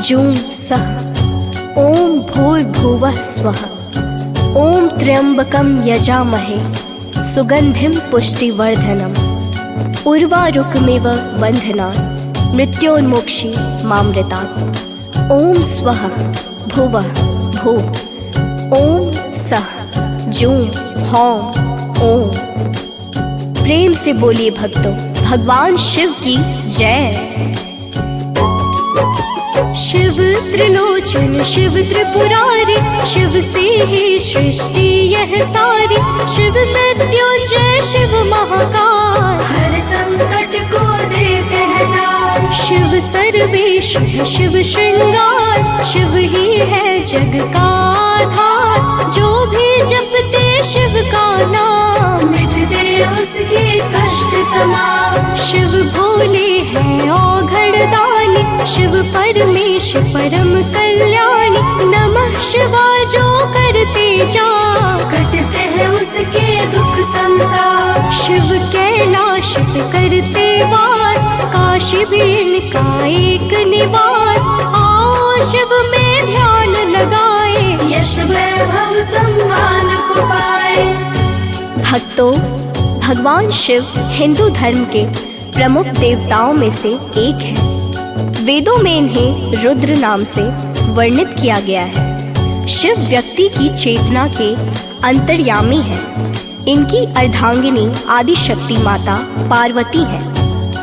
जूं सः। ओम भूर्भुवः स्वः। ओम त्र्यंबकं यजामहे सुगंधिं पुष्टिवर्धनम्। उर्वारुकमिव बन्धनात् मृत्योन्मोक्षी मामृतात्। ओम स्वः भुवः भुः। ओम सः जूं हौं ओम। प्रेम से बोलिए भक्तों, भगवान शिव की जय। शिव त्रिलोचन शिव त्रिपुरारी, शिव से ही सृष्टि यह सारी। शिव मृत्युंजय शिव महाकाल, हर संकट को देते हैं दान। शिव सर्वेश है शिव श्रृंगार, शिव ही है जग का आधार। जो भी जपते शिव का नाम, मिटते उसके कष्ट तमाम। शिव भोले हैं औघड़ दानी, शिव परमेश परम कल्याणी। नमः शिवाय जो करते जा, कटते हैं उसके दुख संताप। शिव कैलाश पे करते वास, काशी भी इनका एक निवास। आओ शिव में ध्यान लगाए, यश वैभव सम्मान को पाए। भक्तों, भगवान शिव हिंदू धर्म के प्रमुख देवताओं में से एक है। वेदों में इन्हें रुद्र नाम से वर्णित किया गया है। शिव व्यक्ति की चेतना के अंतर्यामी है। इनकी अर्धांगिनी आदि शक्ति माता पार्वती है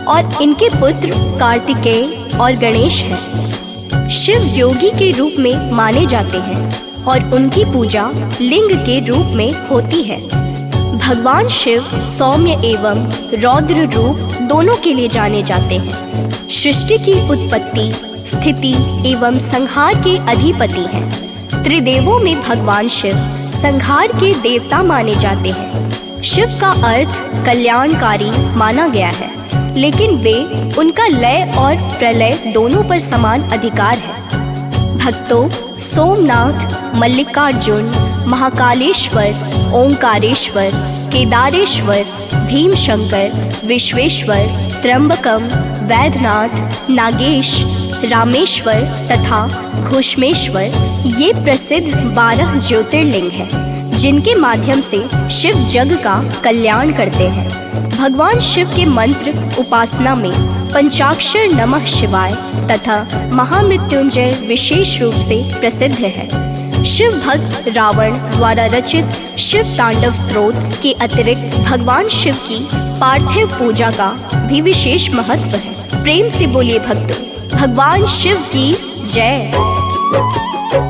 और इनके पुत्र कार्तिकेय और गणेश हैं। शिव योगी के रूप में माने जाते हैं और उनकी पूजा लिंग के रूप में होती है। भगवान शिव सौम्य एवं रौद्र रूप दोनों के लिए जाने जाते हैं। सृष्टि की उत्पत्ति, स्थिति एवं संहार के अधिपति हैं। त्रिदेवों में भगवान शिव संहार के देवता माने जाते हैं। शिव का अर्थ कल्याणकारी माना गया है, लेकिन वे उनका लय और प्रलय दोनों पर समान अधिकार है। भक्तों, सोमनाथ, मल्लिकार्जुन, महाकालेश्वर, ओंकारेश्वर, केदारेश्वर, भीमशंकर, विश्वेश्वर, त्र्यंबकम, वैद्यनाथ, नागेश, रामेश्वर तथा घुष्मेश्वर ये प्रसिद्ध 12 ज्योतिर्लिंग हैं, जिनके माध्यम से शिव जग का कल्याण करते हैं। भगवान शिव के मंत्र उपासना में पंचाक्षर नमः शिवाय तथा महामृत्युंजय विशेष रूप से प्रसिद्ध है। शिव भक्त रावण द्वारा रचित शिव तांडव स्तोत्र के अतिरिक्त भगवान शिव की पार्थिव पूजा का भी विशेष महत्व है। प्रेम से बोलिए भक्तों, भगवान शिव की जय।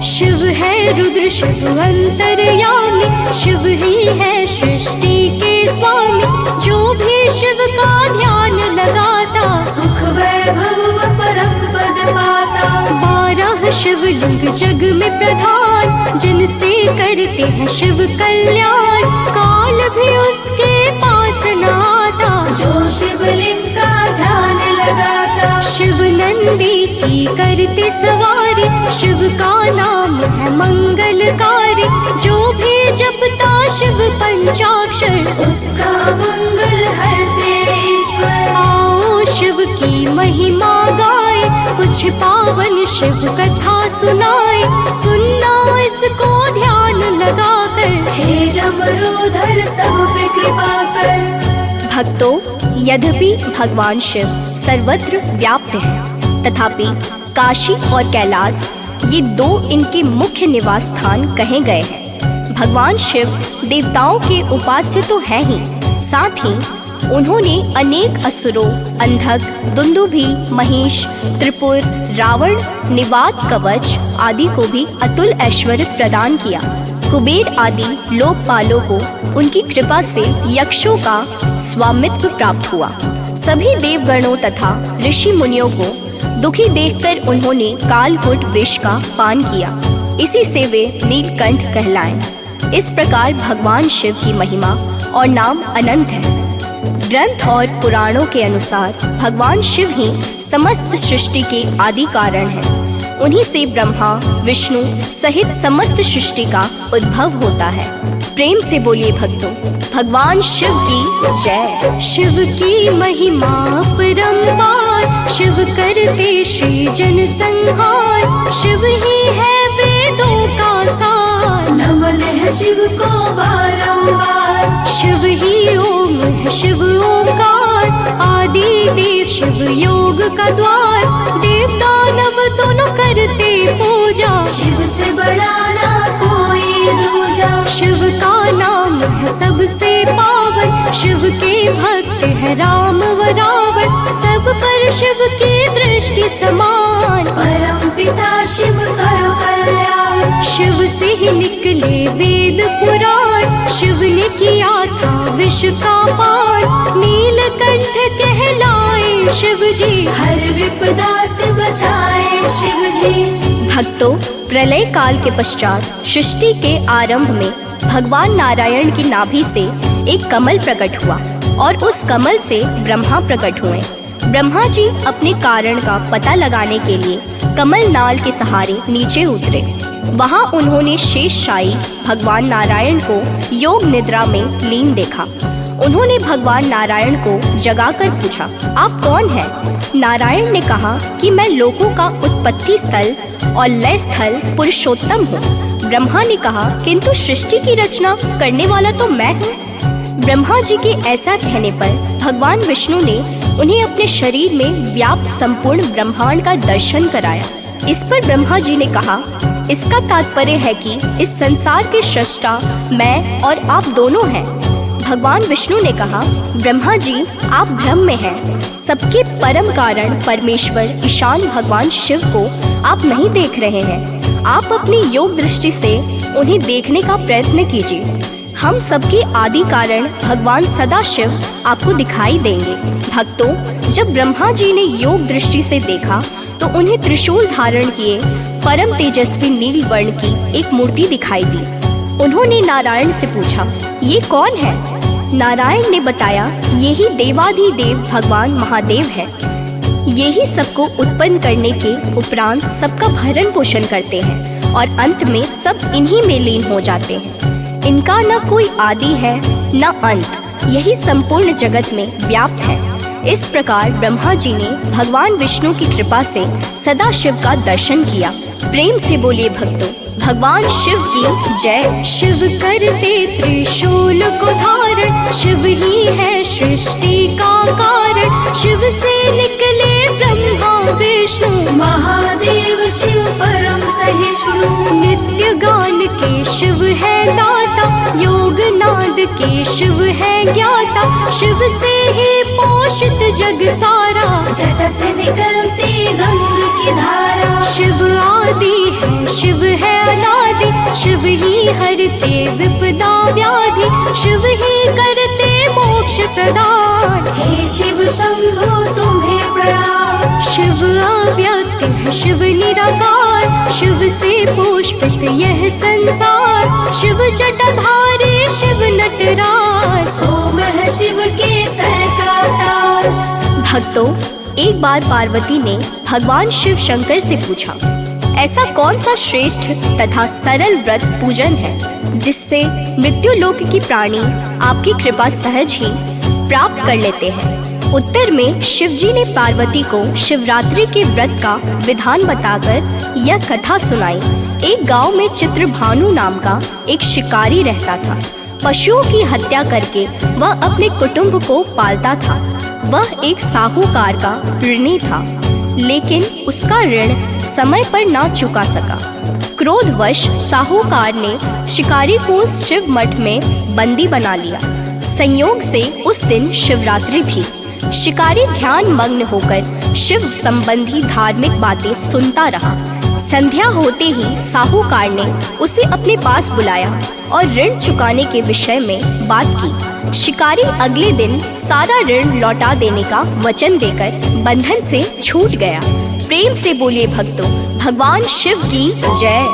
शिव है रुद्र शिव अंतर्यामी, शिव ही है सृष्टि के स्वामी। जो भी शिव का ध्यान लगाता, सुख वैभव व परम पद पाता। 12 शिवलिंग जग में प्रधान, जिनसे करते हैं शिव कल्याण। काल भी उसके पास न आता, जो शिवलिंग का ध्यान लगाता। शिव नंदी की करते सवारी, शिव का नाम है मंगलकारी। जो भी जपता शिव पंचाक्षर, उसका मंगल हरते ईश्वर। आओ शिव की महिमा गाए, कुछ पावन शिव कथा सुनाए। सुनना इसको ध्यान लगाकर, हे डमरूधर सब पे कृपा कर। भक्तों, यद्यपि भगवान शिव सर्वत्र व्याप्त हैं, तथापि काशी और कैलाश ये 2 इनके मुख्य निवास स्थान कहे गए हैं। भगवान शिव देवताओं के उपास्य तो हैं ही, साथ ही उन्होंने अनेक असुरों, अंधक, दुंदुभी, महिष, त्रिपुर, रावण, निवात, कवच आदि को भी अतुल ऐश्वर्य प्रदान किया। कुबेर आदि लोकपालों को उनकी कृपा से यक्षों का स्वामित्व प्राप्त हुआ। सभी देवगणों तथा ऋषि मुनियों को दुखी देखकर उन्होंने कालकूट विष का पान किया। इसी से वे नीलकंठ कहलाए। इस प्रकार भगवान शिव की महिमा और नाम अनंत है। ग्रंथ और पुराणों के अनुसार भगवान शिव ही समस्त सृष्टि के आदि कारण हैं। उन्हीं से ब्रह्मा, विष्णु सहित समस्त सृष्टि का उद्भव होता है। प्रेम से बोलिए भक्तों, भगवान शिव की जय। शिव की महिमा परम्पार, शिव करते श्री जन संहार। शिव ही है वेदों का सार। नमन है शिव को बारंबार। शिव ही ओम है, शिव ओंकार, आदि देव शिव योग का द्वार। देव दानव दोनों करते पूजा, शिव से बड़ा ना कोई दूजा। शिव का नाम है सबसे पावन, शिव के भक्त है राम व रावण। सब पर शिव की दृष्टि समान, परम पिता शिव करो कल्याण। शिव से ही निकले वेद पुराण, शिव ने किया था विष का पान। नीलकंठ कहलाए शिव जी, हर विपदा से बचाए शिव जी। भक्तों, प्रलय काल के पश्चात सृष्टि के आरंभ में भगवान नारायण की नाभि से एक कमल प्रकट हुआ और उस कमल से ब्रह्मा प्रकट हुए। ब्रह्मा जी अपने कारण का पता लगाने के लिए कमल नाल के सहारे नीचे उतरे। वहां उन्होंने शेषशायी भगवान नारायण को योग निद्रा में लीन देखा। उन्होंने भगवान नारायण को जगाकर पूछा, आप कौन हैं? नारायण ने कहा कि मैं लोकों का उत्पत्ति स्थल और लय स्थल पुरुषोत्तम हूँ। ब्रह्मा ने कहा, किंतु सृष्टि की रचना करने वाला तो मैं हूँ। ब्रह्मा जी के ऐसा कहने पर भगवान विष्णु ने उन्हें अपने शरीर में व्याप्त संपूर्ण ब्रह्मांड का दर्शन कराया। इस पर ब्रह्मा जी ने कहा, इसका तात्पर्य है कि इस संसार के सृष्टा मैं और आप दोनों हैं। भगवान विष्णु ने कहा, ब्रह्मा जी आप भ्रम में हैं। सबके परम कारण परमेश्वर ईशान भगवान शिव को आप नहीं देख रहे हैं। आप अपनी योग दृष्टि से उन्हें देखने का प्रयत्न कीजिए। हम सबके आदि कारण भगवान सदाशिव आपको दिखाई देंगे। भक्तों, जब ब्रह्मा जी ने योग दृष्टि से देखा तो उन्हें त्रिशूल धारण किए परम तेजस्वी नील वर्ण की एक मूर्ति दिखाई दी। उन्होंने नारायण से पूछा, ये कौन है? नारायण ने बताया, यही देवाधिदेव भगवान महादेव है। यही सबको उत्पन्न करने के उपरांत सबका भरण पोषण करते हैं और अंत में सब इन्हीं में लीन हो जाते हैं। इनका न कोई आदि है न अंत, यही संपूर्ण जगत में व्याप्त है। इस प्रकार ब्रह्मा जी ने भगवान विष्णु की कृपा से सदाशिव का दर्शन किया। प्रेम से बोलिए भक्तों, भगवान शिव की जय। शिव करते त्रिशूल को धारण, शिव ही है सृष्टि का कारण। शिव से निकले ब्रह्मा विष्णु, महादेव शिव परम सहिष्णु। नित्य गान के शिव है दाता, योग नाद के शिव है ज्ञाता। शिव से ही पोषित जग सारा, जट से निकलती गंग की धारा। शिव आदि है, शिव है अनादि, शिव ही हरते विपदा व्याधि। शिव ही करते मोक्ष प्रदान, हे शिव शंभो तुम्हें प्रणाम। शिव अव्यक्त है, शिव निराकार, शिव से पुष्पित यह संसार। शिव जटाधारी, शिव नटराज, सोम है शिव के सर का ताज। भक्तों, एक बार पार्वती ने भगवान शिव शंकर से पूछा, ऐसा कौन सा श्रेष्ठ तथा सरल व्रत पूजन है जिससे मृत्यु लोक की प्राणी आपकी कृपा सहज ही प्राप्त कर लेते हैं? उत्तर में शिव जी ने पार्वती को शिवरात्रि के व्रत का विधान बताकर यह कथा सुनाई। एक गांव में चित्रभानु नाम का एक शिकारी रहता था। पशुओं की हत्या करके वह अपने कुटुंब को पालता था। वह एक साहूकार का ऋणी था, लेकिन उसका ऋण समय पर ना चुका सका। क्रोधवश साहूकार ने शिकारी को शिव मठ में बंदी बना लिया। संयोग से उस दिन शिवरात्रि थी। शिकारी ध्यान मग्न होकर शिव संबंधी धार्मिक बातें सुनता रहा। संध्या होते ही साहूकार ने उसे अपने पास बुलाया और ऋण चुकाने के विषय में बात की। शिकारी अगले दिन सारा ऋण लौटा देने का वचन देकर बंधन से छूट गया। प्रेम से बोलिए भक्तों, भगवान शिव की जय।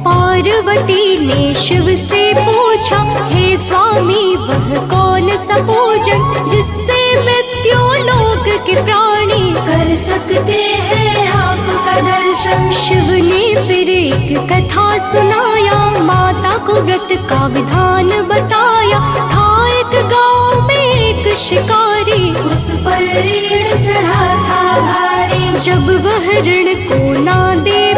पार्वती ने शिव से पूछा, हे स्वामी वह कौन सा पूजन जिससे मृत्यु लोक के प्राणी कर सकते हैं आपका दर्शन। शिव ने फिर एक कथा सुनाया, माता को व्रत का विधान बताया। था एक गांव में एक शिकारी, उस पर ऋण चढ़ा था भारी। जब वह ऋण को ना दे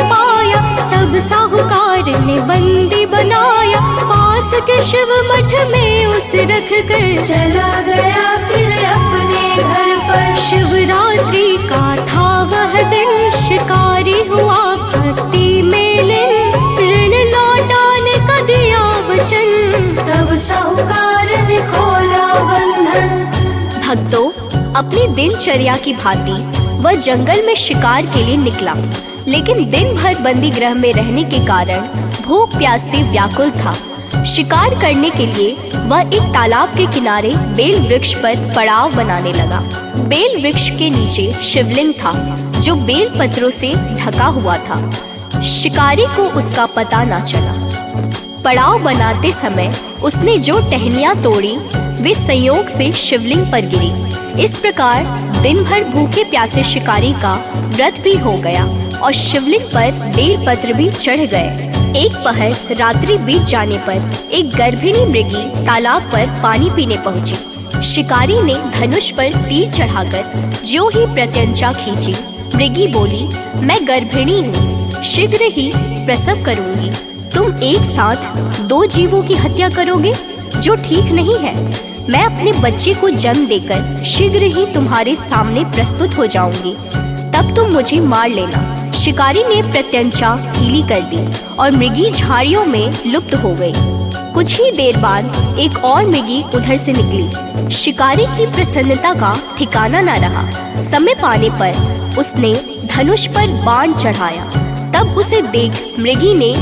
के शिव मठ में उसे रख कर चला गया फिर अपने घर पर। शिवरात्रि का था वह दिन, शिकारी हुआ भक्ति में लीन, ऋण लौटाने का दिया वचन, तब साहूकार ने खोला बंधन। भक्तों, अपनी दिनचर्या की भांति वह जंगल में शिकार के लिए निकला, लेकिन दिन भर बंदी गृह में रहने के कारण भूख प्यास से व्याकुल था। शिकार करने के लिए वह एक तालाब के किनारे बेल वृक्ष पर पड़ाव बनाने लगा। बेल वृक्ष के नीचे शिवलिंग था जो बेल पत्रों से ढका हुआ था। शिकारी को उसका पता ना चला। पड़ाव बनाते समय उसने जो टहनियां तोड़ी वे संयोग से शिवलिंग पर गिरी। इस प्रकार दिन भर भूखे प्यासे शिकारी का व्रत भी हो गया और शिवलिंग पर बेल पत्र भी चढ़ गए। एक पहर रात्रि बीत जाने पर एक गर्भिणी मृगी तालाब पर पानी पीने पहुंची। शिकारी ने धनुष पर तीर चढ़ाकर ज्यों ही प्रत्यंचा खींची। मृगी बोली, मैं गर्भिणी हूँ, शीघ्र ही प्रसव करूंगी। तुम एक साथ 2 जीवों की हत्या करोगे, जो ठीक नहीं है। मैं अपने बच्चे को जन्म देकर शीघ्र ही तुम्हारे सामने प्रस्तुत हो जाऊंगी, तब तुम मुझे मार लेना। शिकारी ने प्रत्यंचा ढीली कर दी और मृगी झाड़ियों में लुप्त हो गई। कुछ ही देर बाद एक और मृगी उधर से निकली। शिकारी की प्रसन्नता का ठिकाना न रहा। समय पाने पर उसने धनुष पर बाण चढ़ाया। तब उसे देख मृगी ने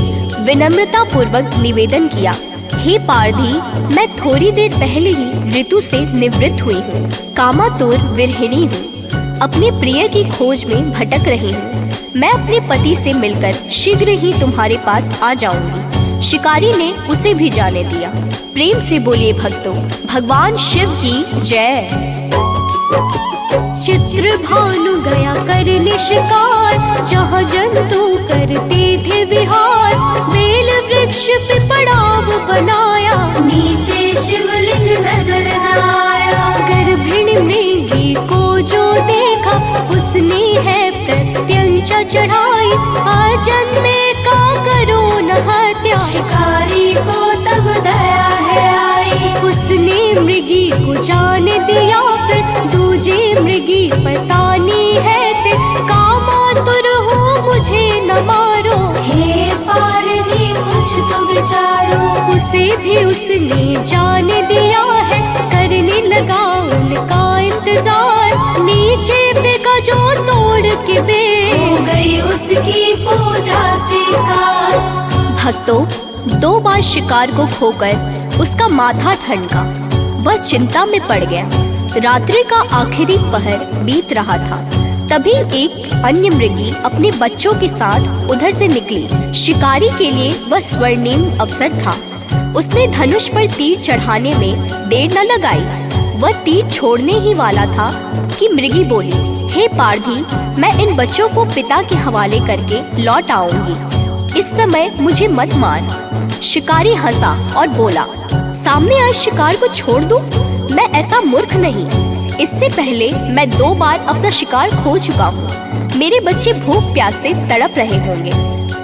विनम्रता पूर्वक निवेदन किया, हे पारधी, मैं थोड़ी देर पहले ही ऋतु से निवृत्त हुई हूँ। कामातुर विरहिणी हूँ, अपने प्रिय की खोज में भटक रही हूँ। मैं अपने पति से मिलकर शीघ्र ही तुम्हारे पास आ जाऊंगी। शिकारी ने उसे भी जाने दिया। प्रेम से बोलिए भक्तों, भगवान शिव की जय। चित्र भानु गया करने शिकार, जहाँ जंतु करते थे विहार। बेल वृक्ष पे पड़ाव बनाया, नीचे शिवलिंग नजर न आया। गर्भिणी मृगी को जो देखा, उसने है प्रत्यंचा चढ़ाई। अजन्मे का करो न हत्या, शिकारी को तब दया है आई। उसने मृगी को जान दिया फिर, दूजे मृगी पतानी है ते। कामातुर हो मुझे न मारो, हे पारधी कुछ तो विचारो। उसे भी उसने जान दिया है, करने लगा उनका इंतजार। नीचे फेंका जो तोड़ के बेल, हो गई उसकी पूजा स्वीकार। भक्तों, 2 बार शिकार को खोकर उसका माथा ठनका। वह चिंता में पड़ गया। रात्रि का आखिरी पहर बीत रहा था। तभी एक अन्य मृगी अपने बच्चों के साथ उधर से निकली। शिकारी के लिए वह स्वर्णिम अवसर था। उसने धनुष पर तीर चढ़ाने में देर न लगाई। वह तीर छोड़ने ही वाला था कि मृगी बोली, हे पारधी, मैं इन बच्चों को पिता के हवाले करके लौट आऊंगी। इस समय मुझे मत मार। शिकारी हंसा और बोला, सामने आए शिकार को छोड़ दूं? मैं ऐसा मूर्ख नहीं। इससे पहले मैं 2 बार अपना शिकार खो चुका हूँ। मेरे बच्चे भूख प्यास से तड़प रहे होंगे।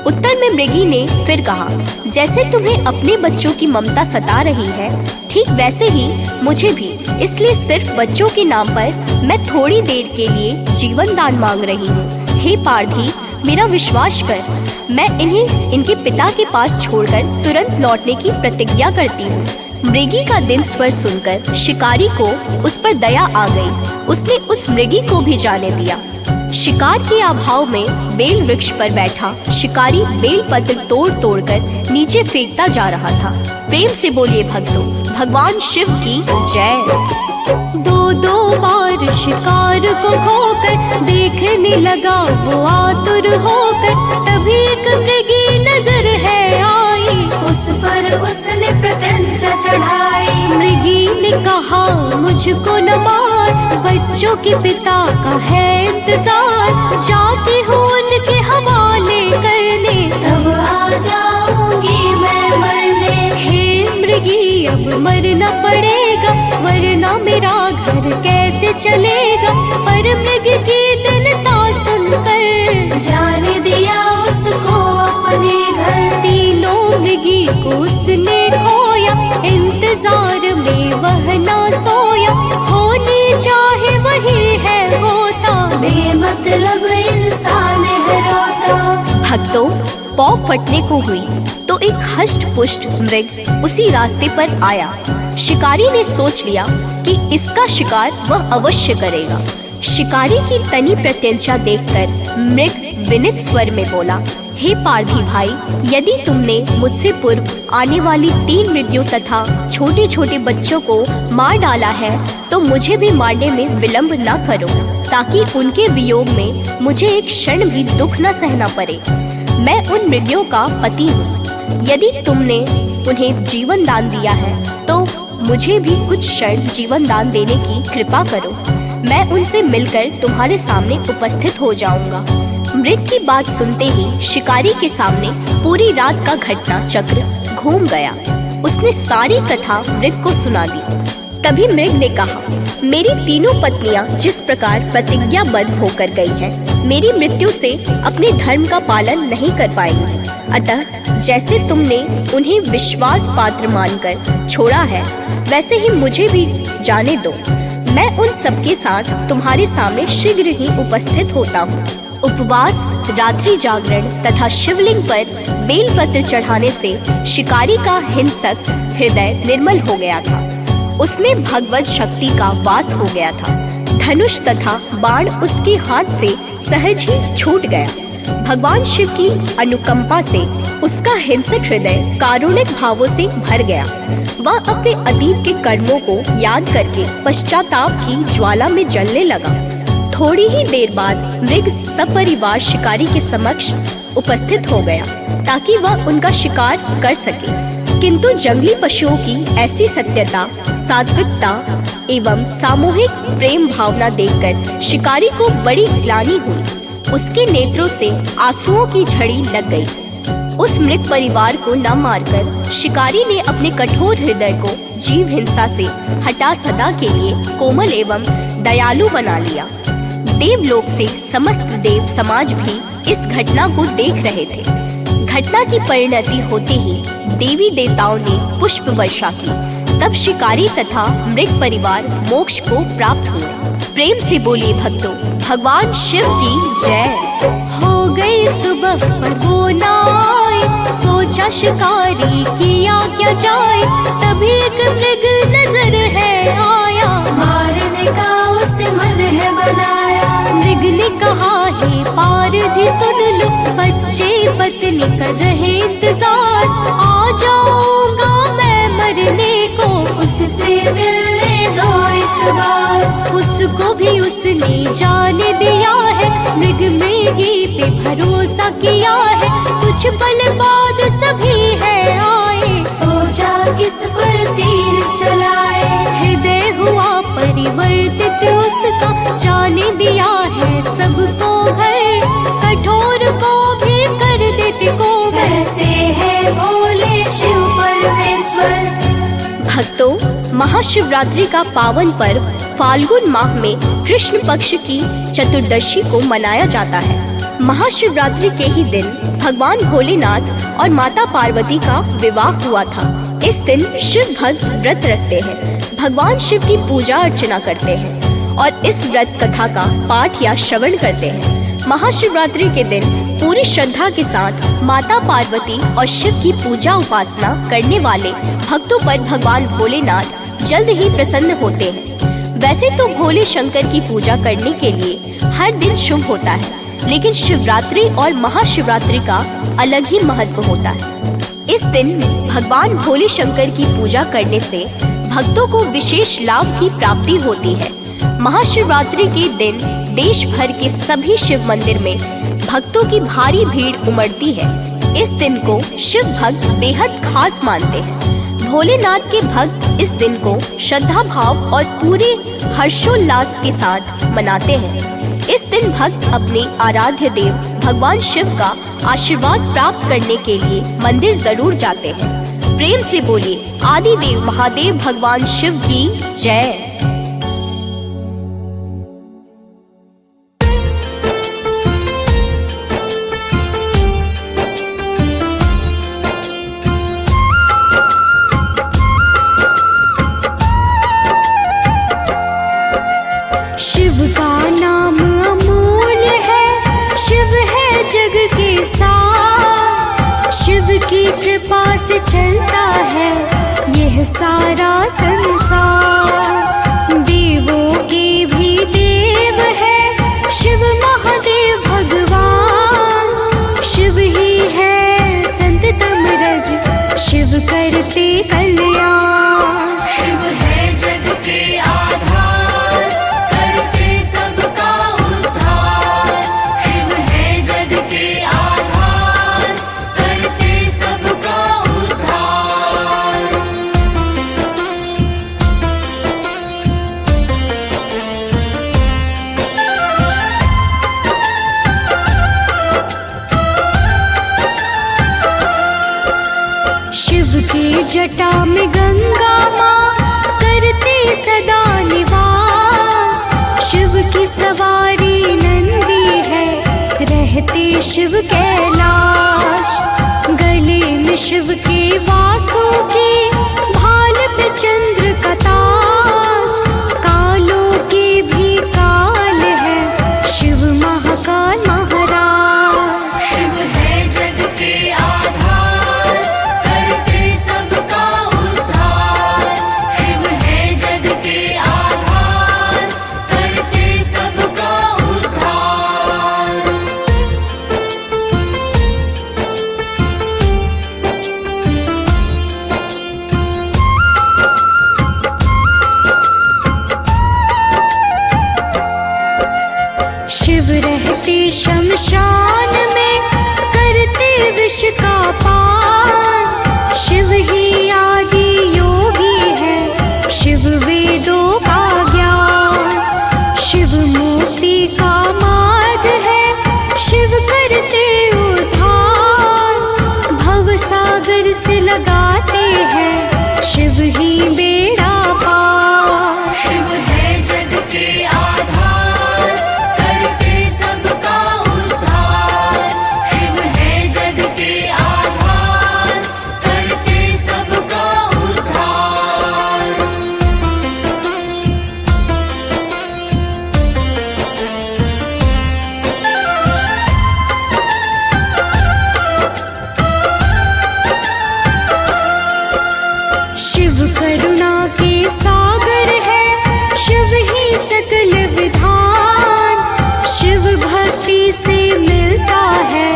उत्तर में मृगी ने फिर कहा, जैसे तुम्हें अपने बच्चों की ममता सता रही है, ठीक वैसे ही मुझे भी। इसलिए सिर्फ बच्चों के नाम पर मैं थोड़ी देर के लिए जीवन दान मांग रही हूँ। हे पारधी, मेरा विश्वास कर। मैं इन्हें इनके पिता के पास छोड़कर तुरंत लौटने की प्रतिज्ञा करती हूँ। मृगी का दिन स्वर सुनकर शिकारी को उस पर दया आ गई। उसने उस मृगी को भी जाने दिया। शिकार के अभाव में बेल वृक्ष पर बैठा शिकारी बेल पत्र तोड़ तोड़ कर नीचे फेंकता जा रहा था। प्रेम से बोलिए भक्तों, भगवान शिव की जय। 2 बार शिकार को खोकर देखने लगा वो आतुर होकर। तभी एक मृगी नजर है आई, उस पर उसने प्रत्यंचा चढ़ाई। मृगी ने कहा, मुझको न मार, बच्चों के पिता का है इंतजार। जाती हूँ उनके हवाले करने, तब आ जाऊंगी मैं मरने। हे मृगी, अब मरना पड़ेगा, वरना मेरा घर कैसे चलेगा। पर मृग की दीनता सुनकर जाने दिया उसको अपने घर। 3 मृगी को उसने खोया, इंतजार में वह ना सोया, होने चाहे वही है होता, बेमतलब इंसान है रोता। भक्तों, पौ फटने को हुई तो एक हष्ट पुष्ट मृग उसी रास्ते पर आया। शिकारी ने सोच लिया कि इसका शिकार वह अवश्य करेगा। शिकारी की तनी प्रत्यंचा देखकर मृग विनीत स्वर में बोला, हे पारधी भाई, यदि तुमने मुझसे पूर्व आने वाली 3 मृगों तथा छोटे छोटे बच्चों को मार डाला है तो मुझे भी मारने में विलंब न करो, ताकि उनके वियोग में मुझे एक क्षण भी दुख न सहना पड़े। मैं उन मृगों का पति हूँ। यदि तुमने उन्हें जीवन दान दिया है तो मुझे भी कुछ क्षण जीवन दान देने की कृपा करो। मैं उनसे मिलकर तुम्हारे सामने उपस्थित हो जाऊंगा। मृग की बात सुनते ही शिकारी के सामने पूरी रात का घटना चक्र घूम गया। उसने सारी कथा मृग को सुना दी। तभी मृग ने कहा, मेरी तीनों पत्नियां जिस प्रकार प्रतिज्ञाबद्ध होकर गई हैं, मेरी मृत्यु से अपने धर्म का पालन नहीं कर पाएंगी। अतः जैसे तुमने उन्हें विश्वास पात्र मानकर छोड़ा है, वैसे ही मुझे भी जाने दो। मैं उन सबके साथ तुम्हारे सामने शीघ्र ही उपस्थित होता हूँ। उपवास, रात्रि जागरण तथा शिवलिंग पर बेलपत्र चढ़ाने से शिकारी का हिंसक हृदय निर्मल हो गया था। उसमें भगवत शक्ति का वास हो गया था। धनुष तथा बाण उसके हाथ से सहज ही छूट गया। भगवान शिव की अनुकंपा से उसका हिंसक हृदय कारुणिक भावों से भर गया। वह अपने अतीत के कर्मों को याद करके पश्चाताप की ज्वाला में जलने लगा। थोड़ी ही देर बाद मृग सपरिवार शिकारी के समक्ष उपस्थित हो गया ताकि वह उनका शिकार कर सके। किंतु जंगली पशुओं की ऐसी सत्यता, सात्विकता एवं सामूहिक प्रेम भावना देखकर शिकारी को बड़ी ग्लानि हुई। उसके नेत्रों से आंसुओं की झड़ी लग गई। उस मृग परिवार को न मारकर शिकारी ने अपने कठोर हृदय को जीव हिंसा से हटा सदा के लिए कोमल एवं दयालु बना लिया। देवलोक से समस्त देव समाज भी इस घटना को देख रहे थे। घटना की परिणति होते ही देवी देवताओं ने पुष्प वर्षा की। तब शिकारी तथा मृग परिवार मोक्ष को प्राप्त हुए। प्रेम से बोलिए भक्तों, भगवान शिव की जय। हो गई सुबह पर वो ना आए, सोचा शिकारी किया क्या जाए। तभी एक मृग नजर है आया, मारने का उसे मन है बनाया। मृग ने कहा, हे पारधी सुन लो, बच्चे पत्नी कर रहे इंतजार। आ जाऊंगा मैं मरने को, उससे मिलने दो एक बार। उसको भी उसने जाने दिया है, मृग मृगी पे भरोसा किया है। कुछ पल बाद सभी है आए, सोचा किस पर तीर चलाए। हृदय हुआ परिवर्तित उसका, जाने दिया है सबको घर। कठोर को भी कर देते को ऐसे है भोले शिव परमेश्वर। भक्तों, महाशिवरात्रि का पावन पर्व फाल्गुन माह में कृष्ण पक्ष की चतुर्दशी को मनाया जाता है। महाशिवरात्रि के ही दिन भगवान भोलेनाथ और माता पार्वती का विवाह हुआ था। इस दिन शिव भक्त व्रत रखते हैं, भगवान शिव की पूजा अर्चना करते हैं और इस व्रत कथा का पाठ या श्रवण करते हैं। महाशिवरात्रि के दिन पूरी श्रद्धा के साथ माता पार्वती और शिव की पूजा उपासना करने वाले भक्तों पर भगवान भोलेनाथ जल्द ही प्रसन्न होते हैं। वैसे तो भोले शंकर की पूजा करने के लिए हर दिन शुभ होता है, लेकिन शिवरात्रि और महाशिवरात्रि का अलग ही महत्व होता है। इस दिन भगवान भोले शंकर की पूजा करने से भक्तों को विशेष लाभ की प्राप्ति होती है। महाशिवरात्रि के दिन देश भर के सभी शिव मंदिर में भक्तों की भारी भीड़ उमड़ती है। इस दिन को शिव भक्त बेहद खास मानते हैं। भोलेनाथ के भक्त इस दिन को श्रद्धा भाव और पूरे हर्षोल्लास के साथ मनाते हैं। इस दिन भक्त अपने आराध्य देव भगवान शिव का आशीर्वाद प्राप्त करने के लिए मंदिर जरूर जाते हैं। प्रेम से बोलिए आदि देव महादेव भगवान शिव की जय। साथ, शिव की कृपा से चलता है यह सारा संसार। देवों के भी देव है शिव महादेव भगवान, शिव ही है संत तमरज, शिव करते कल्याण। शिव है जग के आधार, करते सबका उद्धार। शिव है जग के आधार, करते सबका उद्धार। शिव की जटा में गंगा माँ करते सदा निवास, शिव की सवारी नंदी है रहते शिव कैलाश। गले में शिव के वासु की भाल पे चंद्र का ताज, कालों के भी काल है शिव महाकाल महाराज। शिव है जग के आधार, करते सबका उद्धार। शिव है जग के आधार, करते सबका उद्धार। शिव रहते शमशान में करते विष का पान, शिव ही आदि योगी है शिव वेदों का ज्ञान। शिव मुक्ति का मार्ग है शिव करते उद्धार, भव सागर से लगाते हैं शिव ही बेड़ा पार। शिव है जग के आधार, करते सबका उद्धार। शिव है जग के आधार, करते सबका उद्धार। शिव करुणा के सागर है शिव ही सकल विधान, शिव भक्ति से मिलता है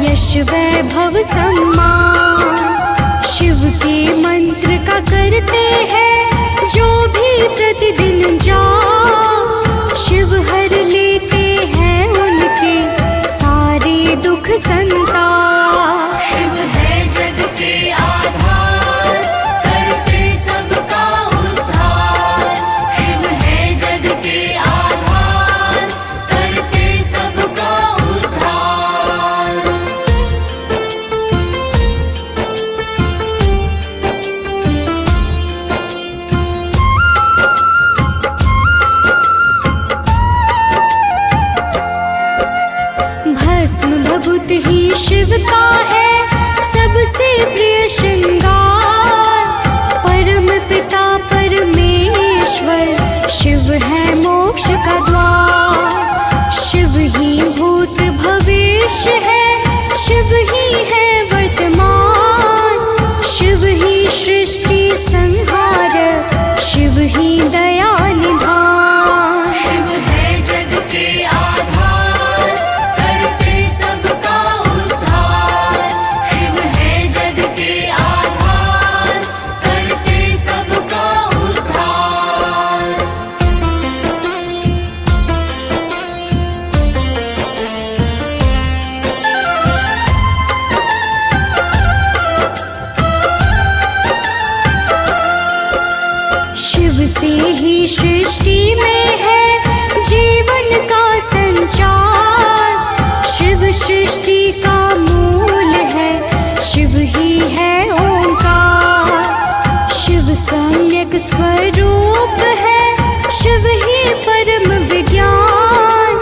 यश वैभव सम्मान। शिव के मंत्र का करते हैं जो भी प्रतिदिन जाप, शिव हर लेते हैं उनके सारे दुख संताप। शिव है जग के आधार, करते सबका उद्धार। शिव है जग के आधार, करते सबका उद्धार। भस्म भभूत ही शिव का है सबसे प्रिय श्रृंगार, परम पिता परमेश्वर शिव है मोक्ष का द्वार। शिव ही भूत भविष्य है, शिव ही है वर्तमान, शिव ही सृष्टि संहारक, शिव ही दया निधान। शिव है जग के आधार, करते सबका उद्धार। शिव है जग के आधार, करते सबका उद्धार। शिव से ही सृष्टि में है जीवन का संचार, शिव सृष्टि का मूल है, शिव ही है ओंकार। शिव सम्यक स्वरूप है, शिव ही परम विज्ञान,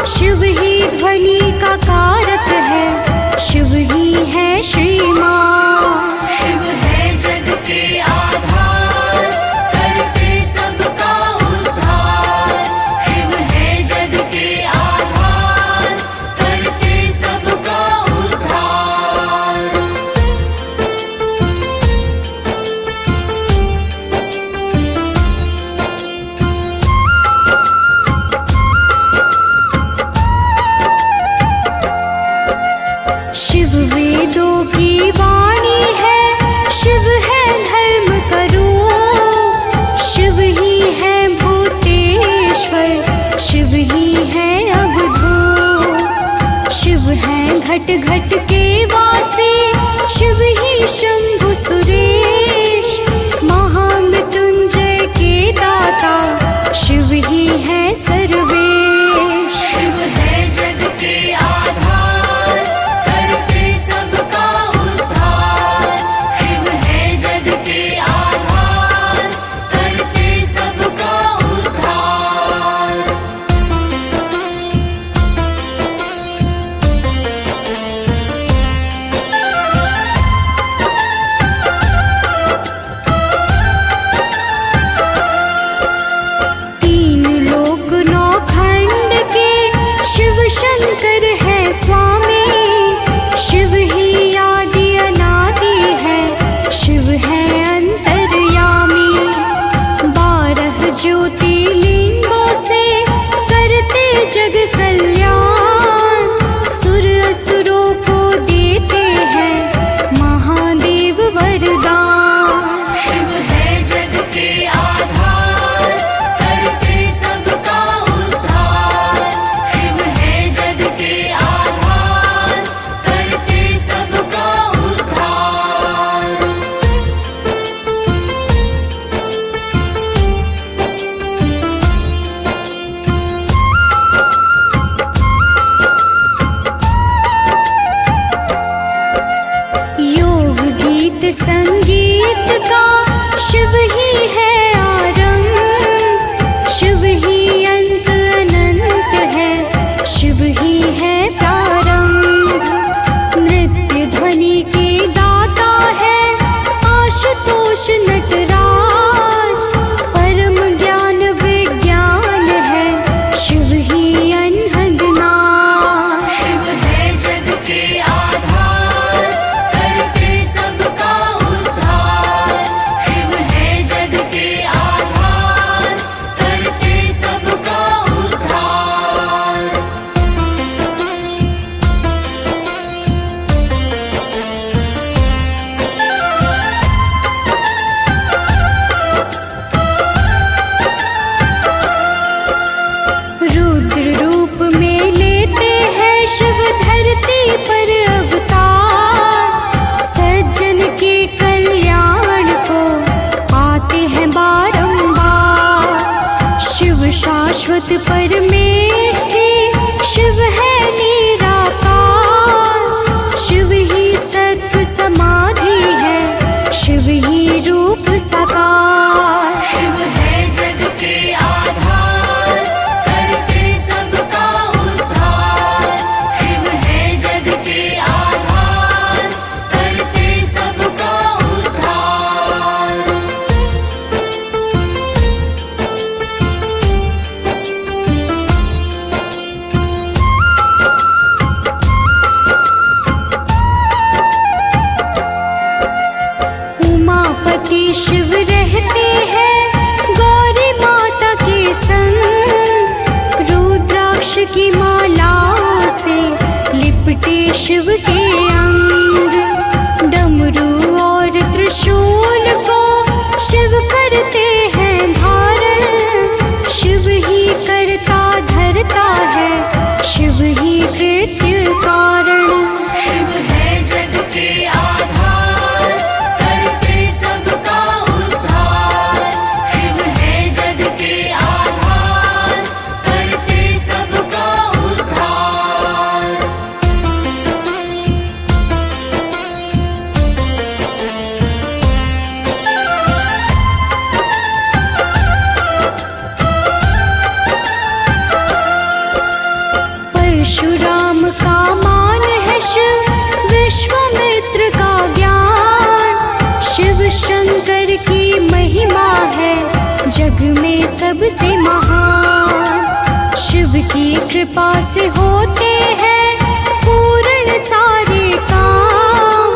शिव ही ध्वनि का कारक है, शिव ही है श्रीमान। शिव है जग के आधार, करते सबका उद्धार। वेदों की वाणी है, शिव है धर्म का रूप, शिव ही है भूतेश्वर, शिव ही है अवधूत, शिव है घट घट के वासी, शिव ही शंभु सुरेश, महामृत्युंजय के दाता, शिव ही है सर्वेश। शिव है जग के आधार, करते सबका उद्धार। शिव है जग के आधार, करते सबका उद्धार। तीन लोक नौ खंड के शिव शंकर है स्वामी, शिव ही आदि अनादि है, शिव है अंतर्यामी, 12 ज्योतिर्लिंगों से करते जग कल्याण, सुर असुरों को देते हैं महादेव वरदान। शिव है जग के आधार, करते सबका उद्धार। शिव है जग के आधार, करते सबका उद्धार। योग गीत संगीत का शिव ही है आरंभ, शिव ही अंत अनंत है, शिव ही है प्रारंभ, नृत्य ध्वनि के दाता है आशुतोष नटराज, परम ज्ञान विज्ञान है, शिव ही अनहदनाथ। शिव है जग के आधार, करते सबका उद्धार। शिव है जग के आधार, करते सबका उद्धार। रुद्र रूप में लेते हैं शिव धरती पर अवतार, सज्जन के कल्याण को आते हैं बारंबार, शिव शाश्वत परमेष्ठी, शिव है निराकार, शिव ही सत्व समाधि है, शिव ही रूप साकार। शिव है जग के आधार, करते सबका उद्धार। शिव है जग के आधार, करते सबका उद्धार। उमापति शिव रहते हैं गौरी माता के संग, रुद्राक्ष की मालाओं से लिपटे शिव के अंग, डमरू और त्रिशूल को शिव करते हैं धारण, शिव ही करता धरता है, शिव ही कृत्य कारण। शिव है जग के आधार, करते सबका उद्धार। शिव है जग के आधार, करते सबका उद्धार। परशुराम का मान है शिव, विश्वामित्र का ज्ञान, शिव शंकर की महिमा है जग में सबसे महान, शिव की कृपा से होते हैं पूर्ण सारे काम,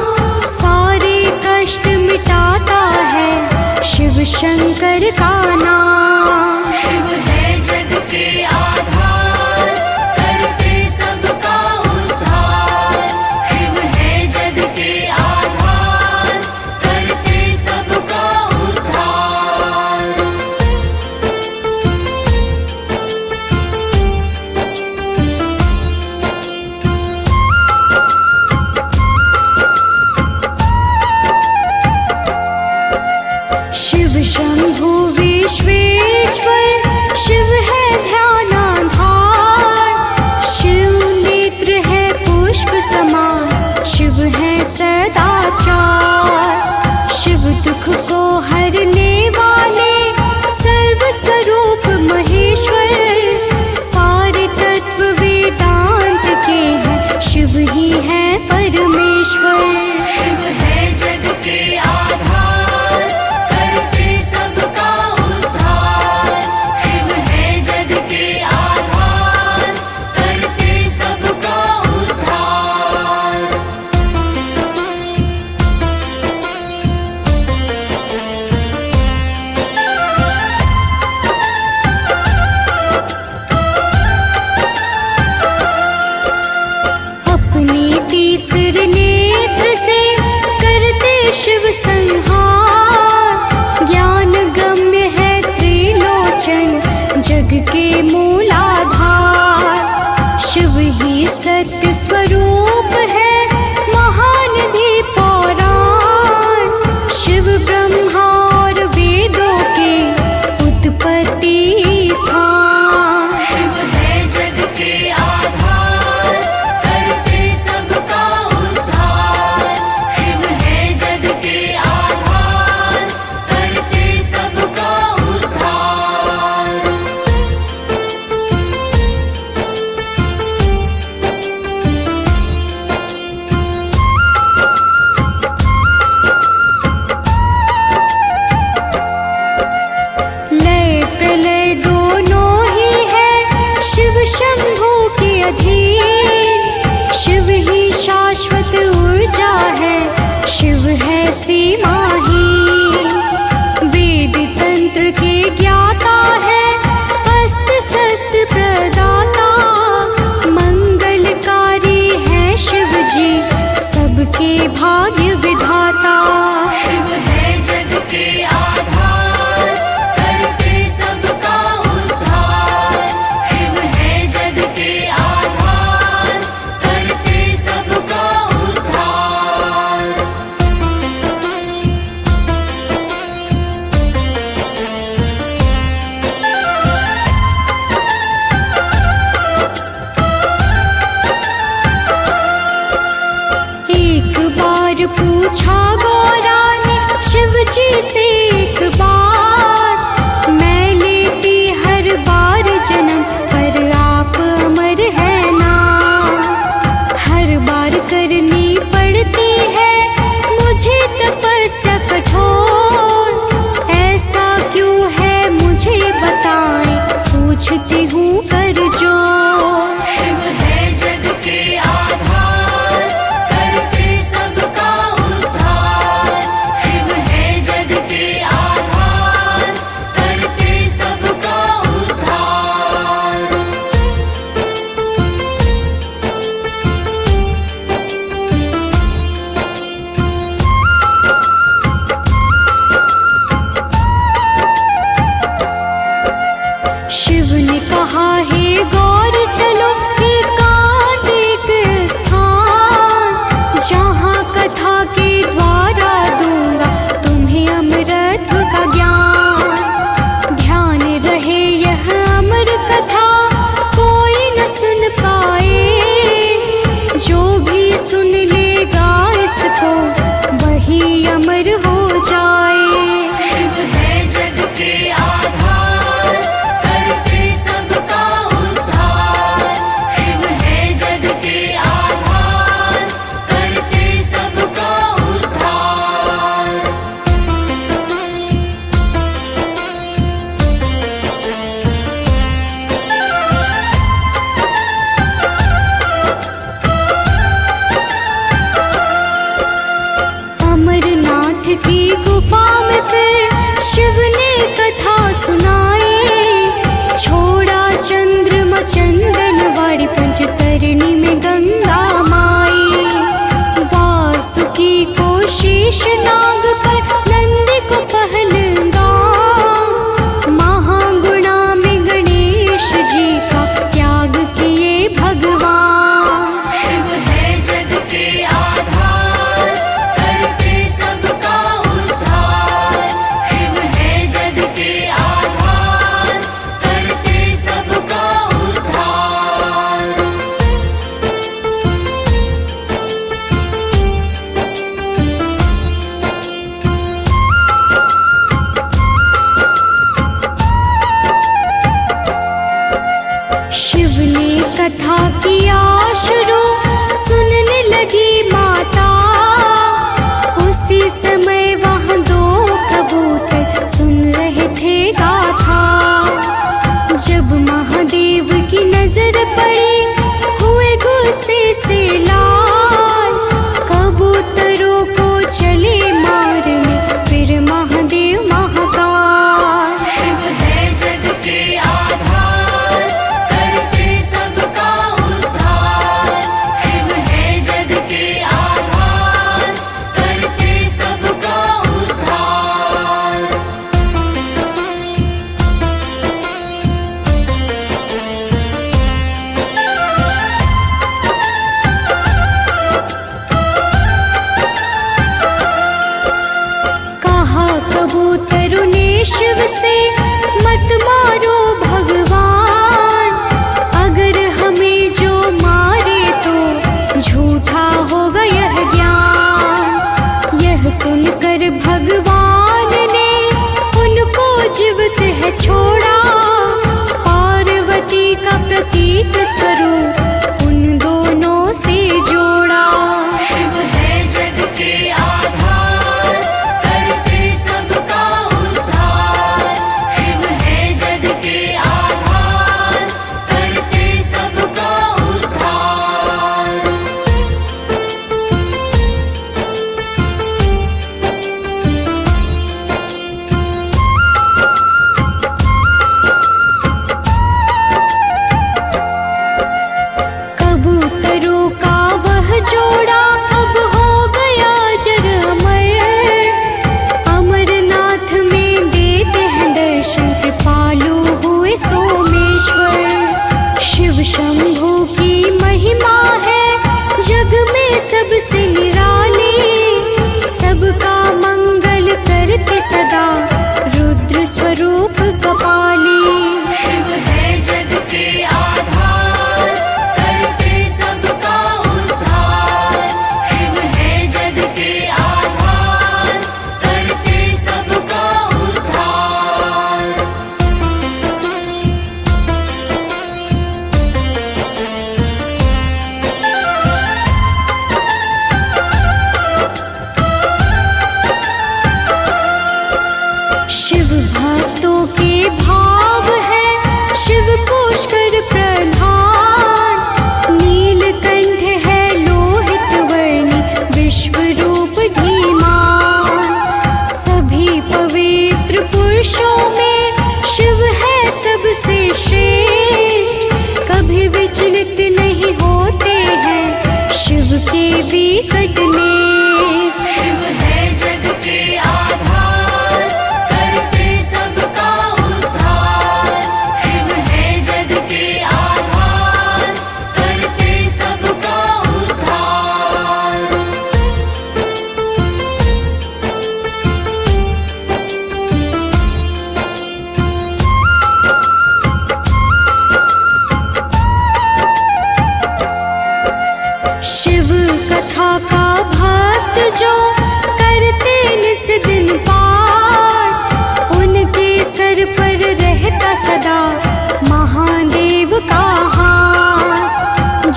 सारे कष्ट मिटाता है शिव शंकर का नाम। शिव है जग के आधार, करते सबका उद्धार। शिव है पर। शिव है जग के आधार, करते सबका उद्धार। शिव है जग के आधार, करते सबका उद्धार। अपने तीसरे नेत्र से करते शिव संहार, ज्ञान गम्य है त्रिलोचन जग के मूलाधार। शिव ही सत्य स्वरूप है महानिधि पौराण, शिव ब्रह्मा और वेदों के उत्पत्ति स्थान। शिव है जग के आधार, करते सबका उद्धार। शिव है जग के आधार, करते सबका उद्धार। लय प्रलय दोनों ही है शिव शंभु के अधीन, शिव ही शाश्वत ऊर्जा है, शिव है सीमाहीन। वेद तंत्र के ज्ञाता है, अस्त्र शस्त्र प्रदाता, मंगलकारी है शिव जी सबके भाग्य विधाता। शिव है जग के आधार, करते सबका उद्धार। शिव है जग के आधार, करते सबका उद्धार। एक बार पूछा गौरा ने शिव जी से एक बार, मैं लेती हर बार जन्म पर आप अमर है ना। हर बार करनी पड़ती है मुझे तपस्या कठोर, ऐसा क्यों है मुझे बताएं, पूछती हूँ कर जोर। शिव है जग के आधार, करते सबका उद्धार। शिव है जग के आधार, करते सबका उद्धार। शिव ने कहा हे गौर चलो एकांतिक स्थान, जहाँ कथा के द्वारा दूंगा तुम्हें अमृत का ज्ञान। ध्यान रहे यह अमर कथा कोई न सुन पाए, जो भी सुन लेगा इसको वही अमर हो जाए। शिव है जग के आधार, करते सबका उद्धार। शिव है जग के आधार, करते सबका उद्धार। अमरनाथ की गुफा में फिर शिव ने कथा सुनाई, छोड़ा चंद्रमा चंदन वाड़ी पंचतरणी में गंगा माई। वासुकी को शीश नाग पर, नंदी को पहलगाम, महागुणा में गणेश जी का त्याग किए भगवान। शिव है जग के आधार, करते सबका उद्धार। शिव है जग के आधार, करते सबका उद्धार।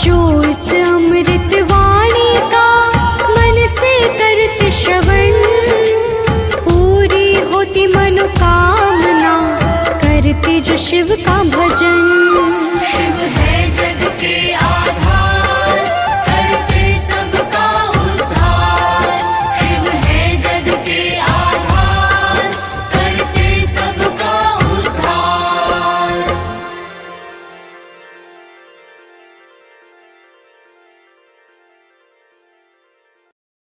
जो इस अमृत वाणी का मन से करते श्रवण, पूरी होती मनोकामना करते जो शिव का भजन।